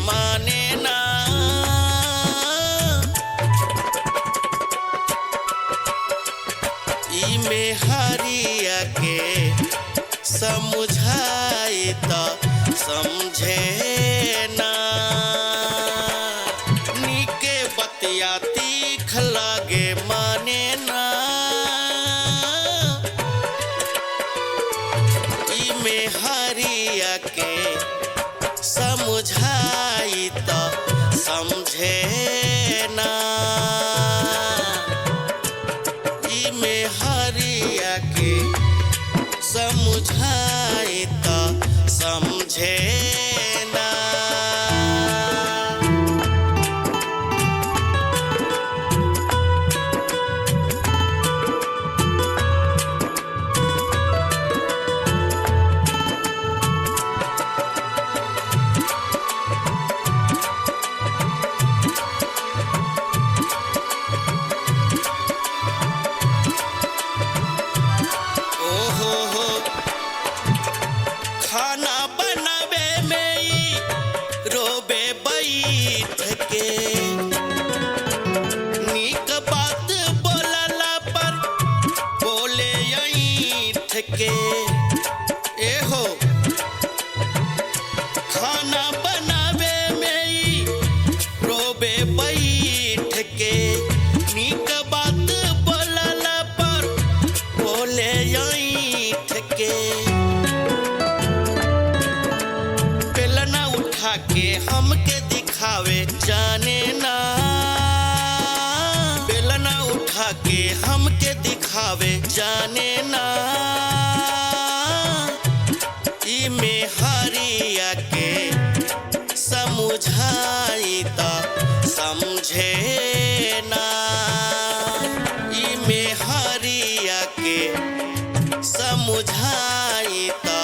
माने ना। ई में हरिया के समझाई तो समझे ना। नीके बतिया तीख लागे माने ना। ई में हरिया के समझाई तो समझे ना। ई में हरिया के समझाई तो समझे ना। खाना बनावे में ई रोबे बैठ के। नीक बात बोलला पर बोले ऐठ के। एहो खाना बनावे में ई रोबे बैठ के। नीक बात बोलला पर बोले ऐठ के। के हमके दिखावे जाने ना। बेलना उठा के हमके दिखावे जाने ना। ई में हरिया के समझाई तो समझे ना। ई में हरिया के समझाई तो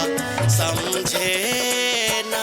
समझे ना।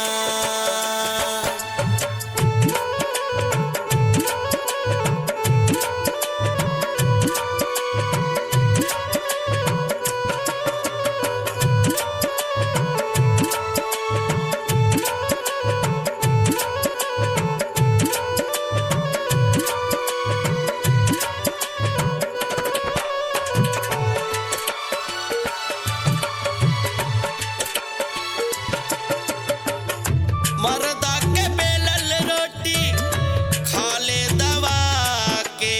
मर्दा के बेलल रोटी खा ले दवा के।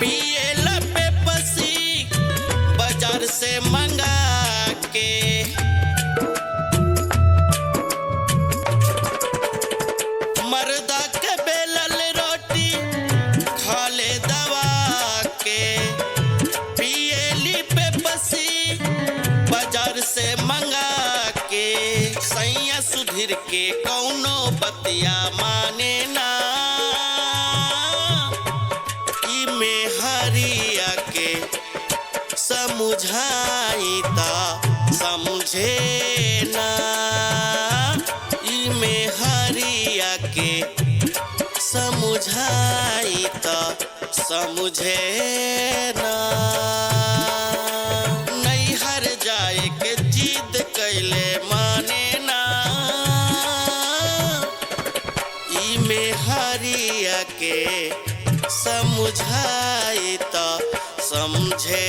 पिए लपे पसी बाजार से मंगा के। मर्दा के बेलल रोटी खा ले दवा के। पिए लिपे पसी बाजार से मंगा के। सैया सुधीर के कौनो बतिया माने ना। ई में हरिया के समझाई तो समझे ना। ई में हरिया के समझाई तो समझे ना। नैहर जाए के जिद कैले माने ना। ई में हरिया के समझाई तो समझे